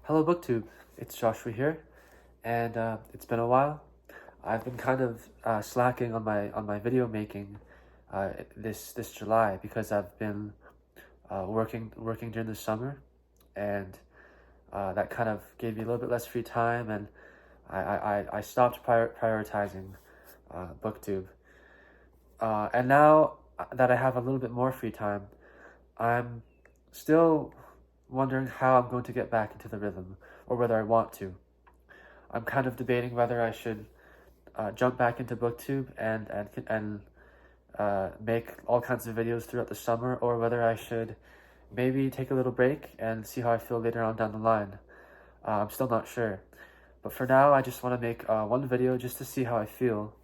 Hello BookTube, it's Joshua here, and it's been a while. I've been kind of slacking on my video making this July because I've been working during the summer, and that kind of gave me a little bit less free time, and I stopped prioritizing BookTube. And now that I have a little bit more free time, I'm still wondering how I'm going to get back into the rhythm, or whether I want to. I'm kind of debating whether I should jump back into BookTube and make all kinds of videos throughout the summer, or whether I should maybe take a little break and see how I feel later on down the line. I'm still not sure, but for now I just want to make one video just to see how I feel,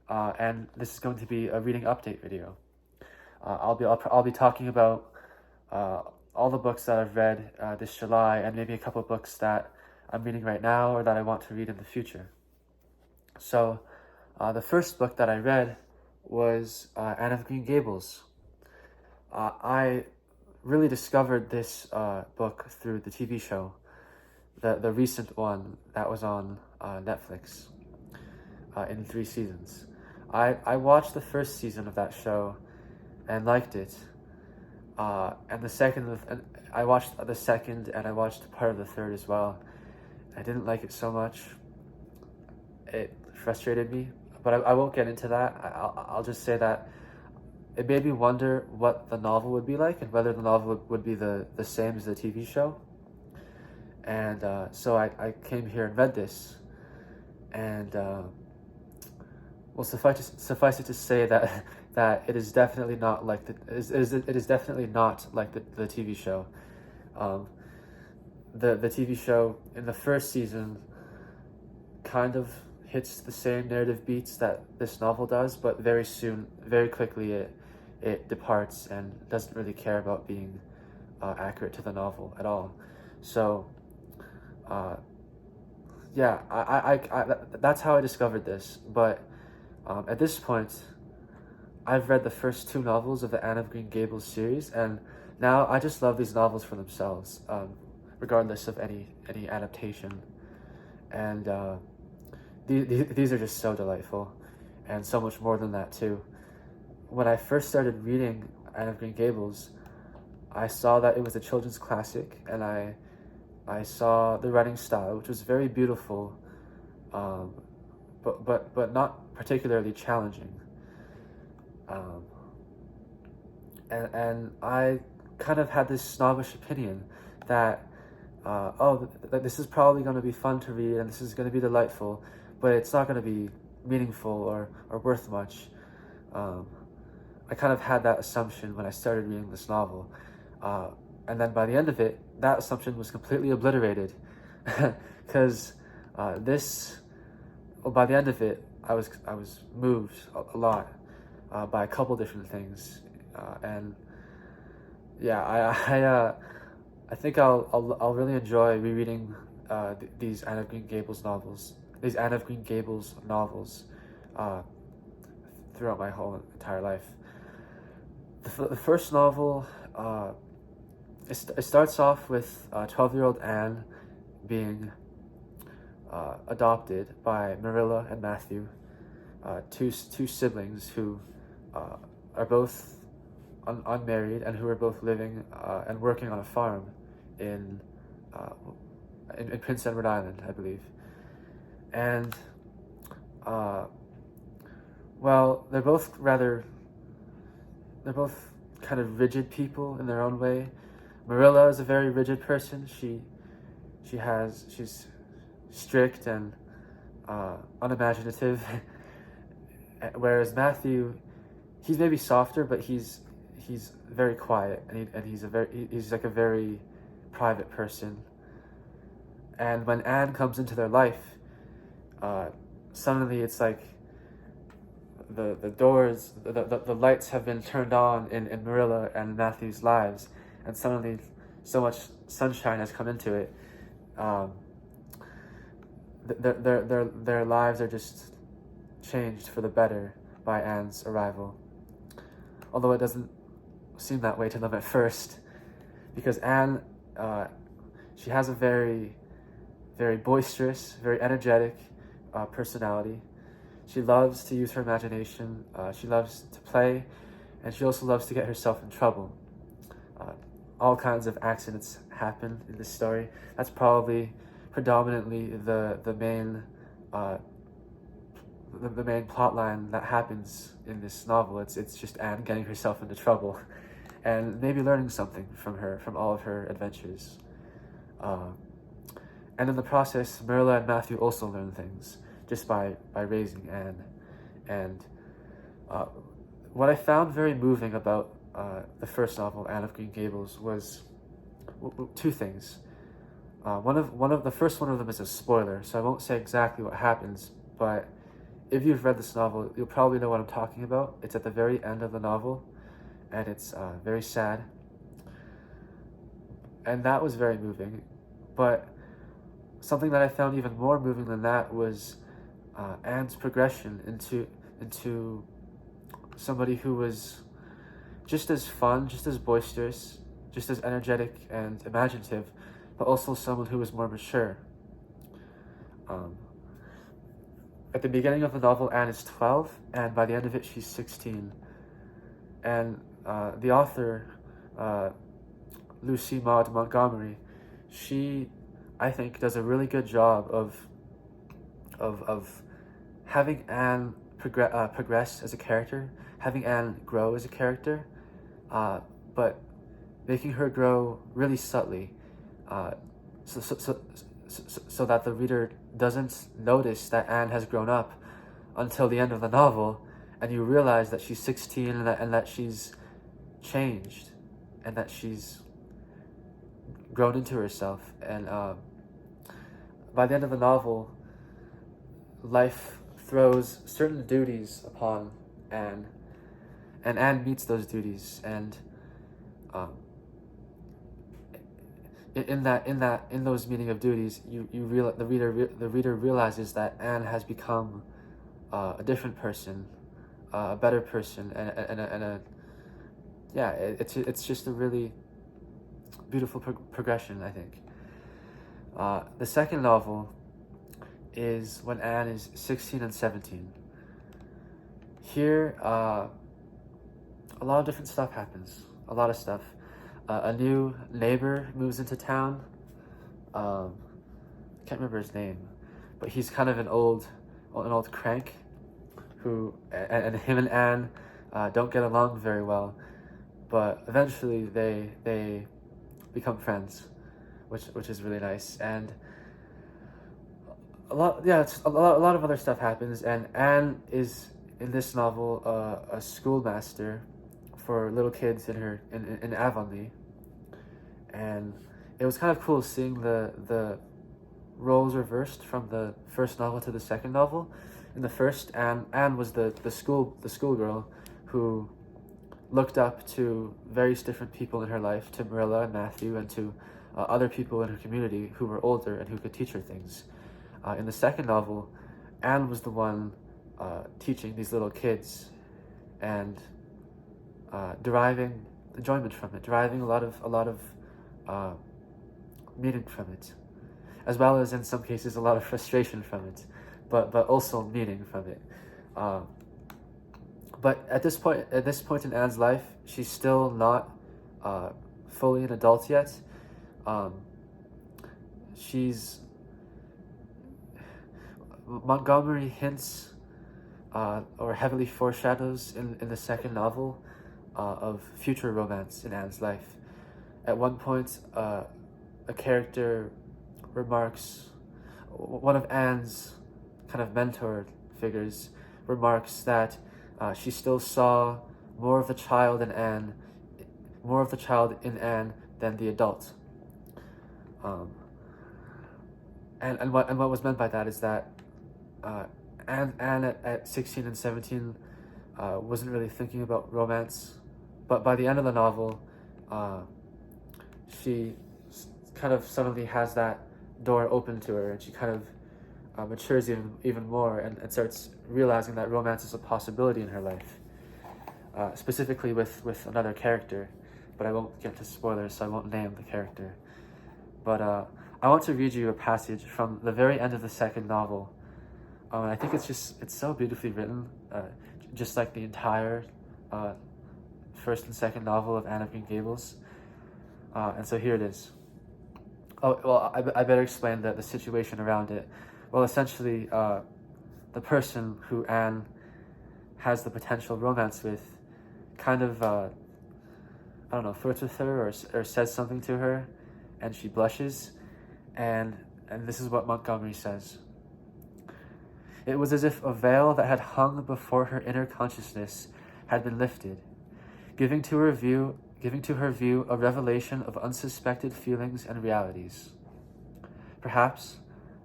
and this is going to be a reading update video. I'll be talking about all the books that I've read this July, and maybe a couple of books that I'm reading right now or that I want to read in the future. So the first book that I read was Anne of Green Gables. I really discovered this book through the TV show, the recent one that was on Netflix in 3 seasons. I watched the first season of that show and liked it. And I watched the second, and I watched part of the third as well. I didn't like it so much. It frustrated me, but I won't get into that. I'll just say that it made me wonder what the novel would be like, and whether the novel would be the same as the TV show. And so I came here and read this, and well, suffice it to say that that it is definitely not like it is definitely not like the TV show. The TV show in the first season kind of hits the same narrative beats that this novel does, but very quickly it departs and doesn't really care about being accurate to the novel at all. So yeah, that's how I discovered this. But at this point, I've read the first 2 novels of the Anne of Green Gables series, and now I just love these novels for themselves, regardless of any adaptation. And these are just so delightful, and so much more than that too. When I first started reading Anne of Green Gables, I saw that it was a children's classic, and I saw the writing style, which was very beautiful, but not particularly challenging. And I kind of had this snobbish opinion that that this is probably going to be fun to read, and this is going to be delightful, but it's not going to be meaningful or worth much. I kind of had that assumption when I started reading this novel, and then by the end of it, that assumption was completely obliterated, because by the end of it, I was moved a lot by a couple different things, and yeah, I think I'll really enjoy rereading these Anne of Green Gables novels, throughout my whole entire life. The first novel, it starts off with 12-year-old Anne being adopted by Marilla and Matthew, two siblings who are both unmarried, and who are both living and working on a farm in Prince Edward Island, I believe. And well, they're both kind of rigid people in their own way. Marilla is a very rigid person. She's strict and unimaginative, whereas Matthew, he's maybe softer, but he's very quiet, and he's like a very private person. And when Anne comes into their life, suddenly it's like the doors, the lights have been turned on in Marilla and Matthew's lives, and suddenly so much sunshine has come into it. Their lives are just changed for the better by Anne's arrival, although it doesn't seem that way to them at first, because Anne, She has a very, very boisterous, very energetic personality. She loves to use her imagination. She loves to play, and she also loves to get herself in trouble. All kinds of accidents happen in this story. That's probably predominantly the main the main plot line that happens in this novel. It's just Anne getting herself into trouble, and maybe learning something from all of her adventures. And in the process, Marilla and Matthew also learn things just by raising Anne. And what I found very moving about the first novel, Anne of Green Gables, was two things. The first one of them is a spoiler, so I won't say exactly what happens, but if you've read this novel, you'll probably know what I'm talking about. It's at the very end of the novel, and it's very sad. And that was very moving. But something that I found even more moving than that was Anne's progression into somebody who was just as fun, just as boisterous, just as energetic and imaginative, but also someone who was more mature. At the beginning of the novel, Anne is 12, and by the end of it, she's 16. And the author, Lucy Maud Montgomery, she, I think, does a really good job of having Anne progress as a character, having Anne grow as a character, but making her grow really subtly, so that the reader doesn't notice that Anne has grown up until the end of the novel, and you realize that she's 16 and that she's changed, and that she's grown into herself. And by the end of the novel, life throws certain duties upon Anne, and Anne meets those duties, and in those meeting of duties, the reader realizes that Anne has become a different person, a better person, it's just a really beautiful progression, I think. The second novel is when Anne is 16 and 17. Here, a lot of different stuff happens. A lot of stuff. A new neighbor moves into town. I can't remember his name, but he's kind of an old crank who, and him and Anne don't get along very well, but eventually they become friends, which is really nice. And a lot of other stuff happens, and Anne is in this novel a schoolmaster for little kids in Avonlea, and it was kind of cool seeing the roles reversed from the first novel to the second novel. In the first, Anne was the schoolgirl who looked up to various different people in her life, to Marilla and Matthew, and to other people in her community who were older and who could teach her things. In the second novel, Anne was the one teaching these little kids and deriving enjoyment from it, deriving a lot of meaning from it, as well as in some cases a lot of frustration from it, but also meaning from it. But at this point in Anne's life, she's still not fully an adult yet. Montgomery hints or heavily foreshadows in the second novel of future romance in Anne's life. At one point, a character remarks, one of Anne's kind of mentor figures remarks that she still saw more of the child in Anne than the adult. And what was meant by that is that Anne at 16 and 17 wasn't really thinking about romance, but by the end of the novel, she kind of suddenly has that door open to her, and she kind of matures even more and starts realizing that romance is a possibility in her life, specifically with another character, but I won't get to spoilers, so I won't name the character. But I want to read you a passage from the very end of the second novel. And I think it's so beautifully written, just like the entire first and second novel of Anne of Green Gables. And so here it is. Oh, well, I better explain the situation around it. Well, essentially, the person who Anne has the potential romance with kind of, I don't know, flirts with her or says something to her, and she blushes, and this is what Montgomery says. It was as if a veil that had hung before her inner consciousness had been lifted, giving to her view a revelation of unsuspected feelings and realities. Perhaps,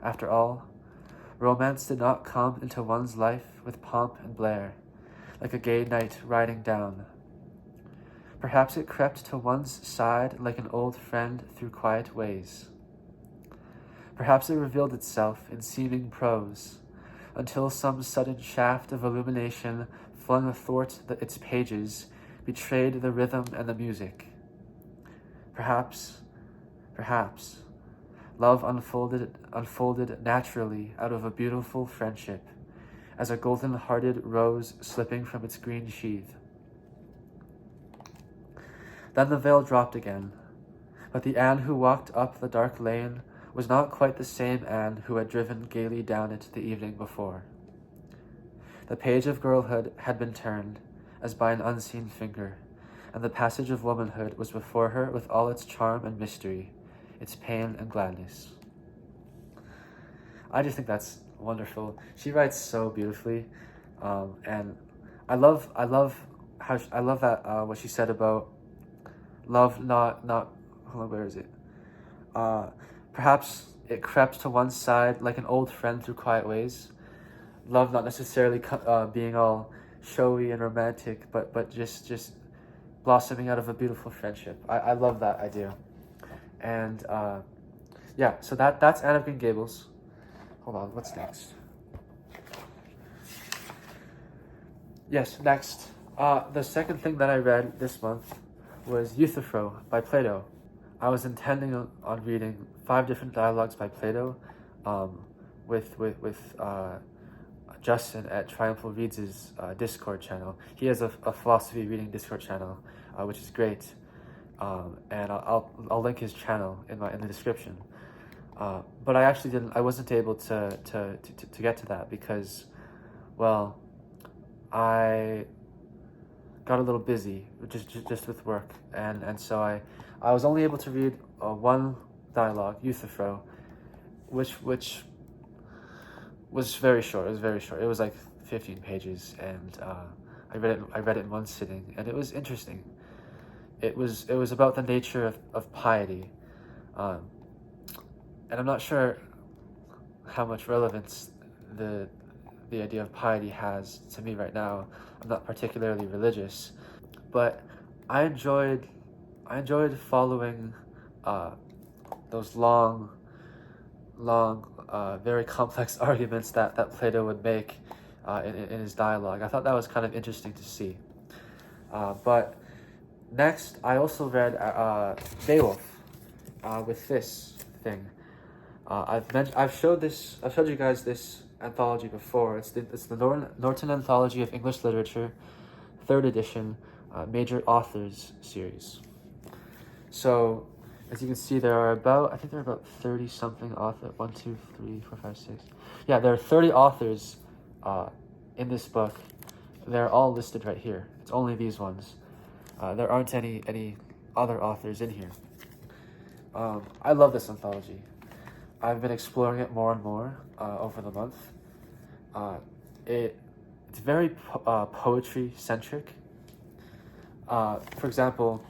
after all, romance did not come into one's life with pomp and blare, like a gay knight riding down. Perhaps it crept to one's side like an old friend through quiet ways. Perhaps it revealed itself in seeming prose, until some sudden shaft of illumination flung athwart its pages betrayed the rhythm and the music. Perhaps, love unfolded naturally out of a beautiful friendship, as a golden-hearted rose slipping from its green sheath. Then the veil dropped again, but the Anne who walked up the dark lane was not quite the same Anne who had driven gaily down it the evening before. The page of girlhood had been turned, as by an unseen finger, and the passage of womanhood was before her with all its charm and mystery, its pain and gladness. I just think that's wonderful. She writes so beautifully, and I love that what she said about love not hold on, where is it? Perhaps it crept to one side like an old friend through quiet ways. Love not necessarily being all showy and romantic, but just blossoming out of a beautiful friendship. I love that idea. And yeah, so that's Anne of Green Gables. Hold on, what's next? Yes, next. The second thing that I read this month was Euthyphro by Plato. I was intending on reading 5 different dialogues by Plato, with Justin at Triumphal Reads' Discord channel. He has a philosophy reading Discord channel, which is great, and I'll link his channel in the description. But I wasn't able to get to that because, well, I got a little busy just with work, and so I was only able to read one dialogue, Euthyphro, which was very short. It was very short. It was like 15 pages, and I read it in one sitting, and it was interesting. It was about the nature of piety, and I'm not sure how much relevance the idea of piety has to me right now. I'm not particularly religious, but I enjoyed following those long, very complex arguments that Plato would make in his dialogue. I thought that was kind of interesting to see. But next, I also read Beowulf with this thing. I've showed you guys this anthology before. It's the Norton Anthology of English Literature, 3rd edition, Major Authors series. So, as you can see, I think there are about 30 something authors. 1, 2, 3, 4, 5, 6. Yeah, there are 30 authors in this book. They're all listed right here. It's only these ones. There aren't any other authors in here. I love this anthology. I've been exploring it more and more over the month. It's very poetry centric. For example,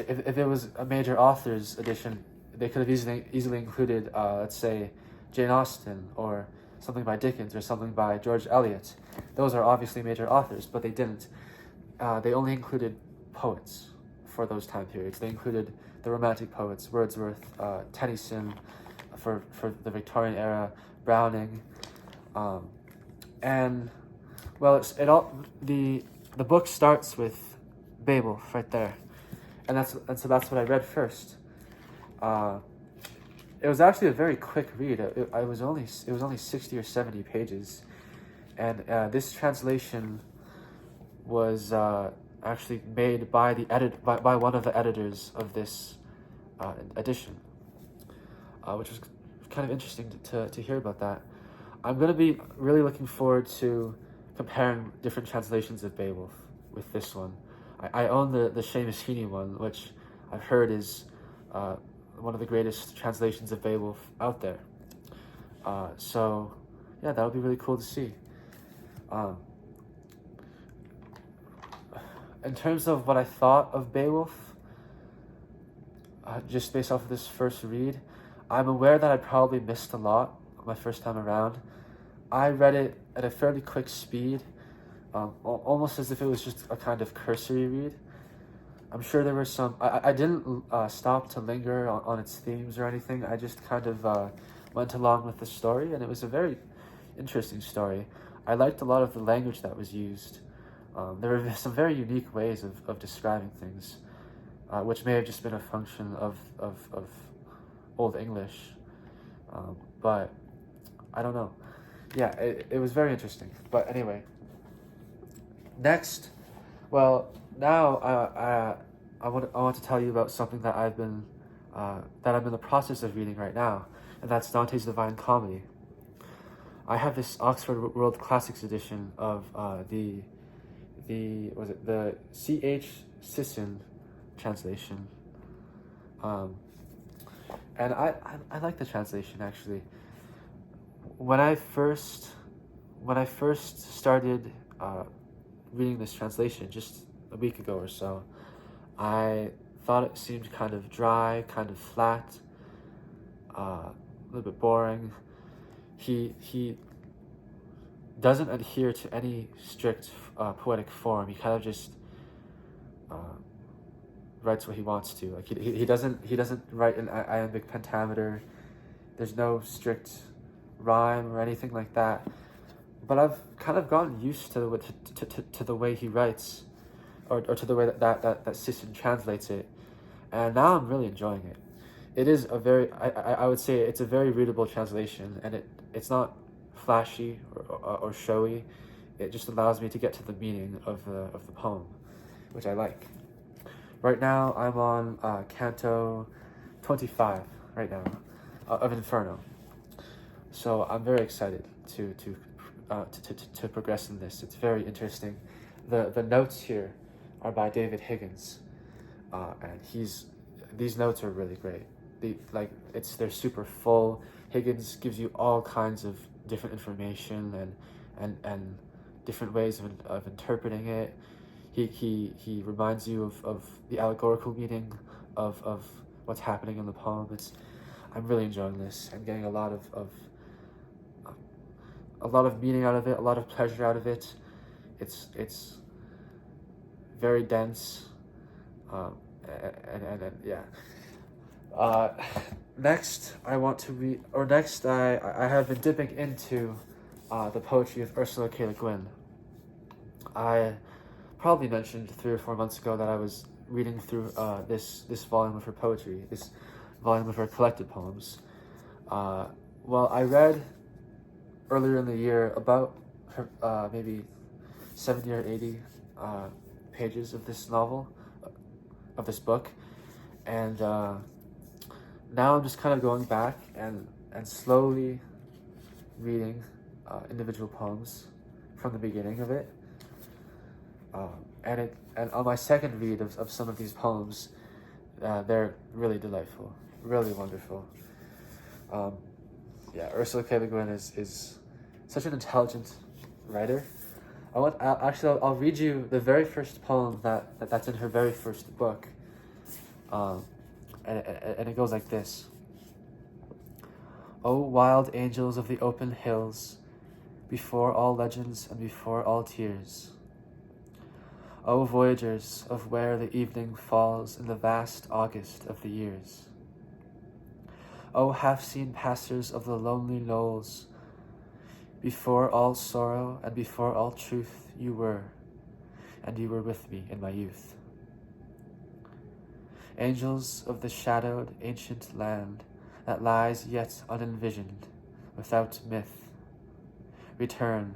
if it was a major authors edition, they could have easily included, let's say, Jane Austen or something by Dickens or something by George Eliot. Those are obviously major authors, but they didn't. They only included poets for those time periods. They included the Romantic poets, Wordsworth, Tennyson, for the Victorian era, Browning, and well, the book starts with Beowulf right there, and so that's what I read first, It was actually a very quick read. It was only 60 or 70 pages, and this translation was actually made by by one of the editors of this edition, which was kind of interesting to hear about that. I'm going to be really looking forward to comparing different translations of Beowulf with this one. I own the Seamus Heaney one, which I've heard is one of the greatest translations of Beowulf out there. So, yeah, that would be really cool to see. In terms of what I thought of Beowulf, just based off of this first read, I'm aware that I probably missed a lot my first time around. I read it at a fairly quick speed, almost as if it was just a kind of cursory read. I'm sure there were some... I didn't stop to linger on its themes or anything. I just kind of went along with the story, and it was a very interesting story. I liked a lot of the language that was used. There were some very unique ways of describing things, which may have just been a function of Old English. But I don't know. Yeah, it was very interesting. But anyway, next, well, now I want to tell you about something that I'm in the process of reading right now, and that's Dante's Divine Comedy. I have this Oxford World Classics edition of the C.H. Sisson translation, and I like the translation actually. When I first started reading this translation just a week ago or so, I thought it seemed kind of dry, kind of flat, a little bit boring. He doesn't adhere to any strict poetic form. He kind of just writes what he wants to. Like he doesn't write in iambic pentameter. There's no strict rhyme or anything like that. But I've kind of gotten used to the way he writes, or to the way that Sisson translates it, and now I'm really enjoying it. It is a very I would say it's a very readable translation, and it's not flashy or showy. It just allows me to get to the meaning of the poem, which I like. Right now I'm on Canto 25 right now of Inferno, so I'm very excited to progress in this. It's very interesting. The notes here are by David Higgins, and these notes are really great. They're super full. Higgins gives you all kinds of different information and different ways of interpreting it. He reminds you of the allegorical meaning of what's happening in the poem. I'm really enjoying this. I'm getting a lot of meaning out of it, a lot of pleasure out of it. It's very dense, and yeah. Next, I want to read, or next, I have been dipping into the poetry of Ursula K. Le Guin. I probably mentioned 3 or 4 months ago that I was reading through this volume of her poetry, this volume of her collected poems. Well, I read earlier in the year about her maybe 70 or 80 pages of this novel, of this book, and now I'm just kind of going back and slowly reading individual poems from the beginning of it, and on my second read of some of these poems, they're really delightful, really wonderful. Yeah, Ursula K. Le Guin is such an intelligent writer. I'll read you the very first poem that's in her very first book, and it goes like this. O wild angels of the open hills, before all legends and before all tears. O voyagers of where the evening falls in the vast August of the years. O half-seen passers of the lonely knolls, before all sorrow and before all truth you were, and you were with me in my youth. angels of the shadowed ancient land that lies yet unenvisioned, without myth, return,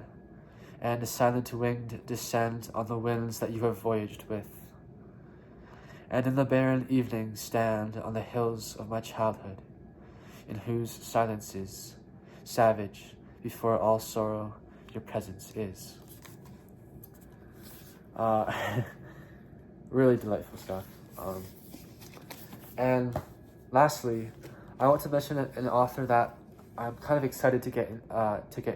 and silent winged descend on the winds that you have voyaged with, and in the barren evening stand on the hills of my childhood, in whose silences, savage before all sorrow, your presence is. Really delightful stuff. And lastly, I want to mention an author that I'm kind of excited to get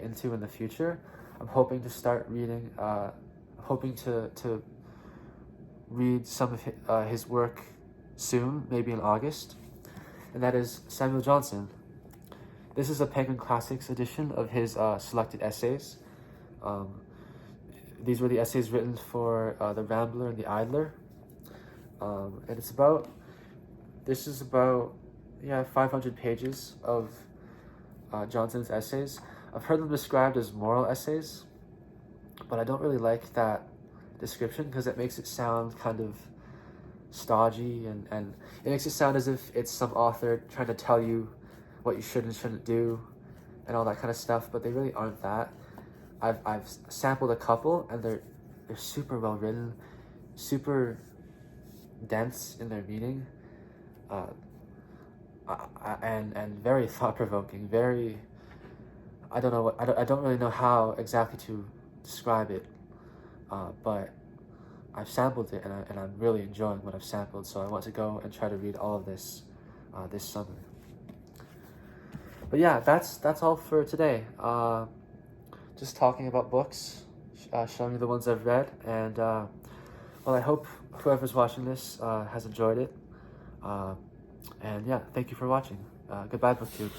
into in the future. I'm hoping to start reading, hoping to read some of his work soon, maybe in August, and that is Samuel Johnson. This is a Penguin Classics edition of his selected essays. These were the essays written for The Rambler and The Idler. And this is about 500 pages of Johnson's essays. I've heard them described as moral essays, but I don't really like that description because it makes it sound kind of stodgy, and it makes it sound as if it's some author trying to tell you what you should and shouldn't do and all that kind of stuff, but they really aren't that. I've sampled a couple, and they're super well written, super dense in their meaning, and very thought provoking. Very, I don't really know how exactly to describe it, but I've sampled it, and I'm really enjoying what I've sampled. So I want to go and try to read all of this this summer. But yeah, that's all for today. Just talking about books, showing you the ones I've read, and well, I hope whoever's watching this has enjoyed it. And yeah, thank you for watching. Goodbye, BookTube.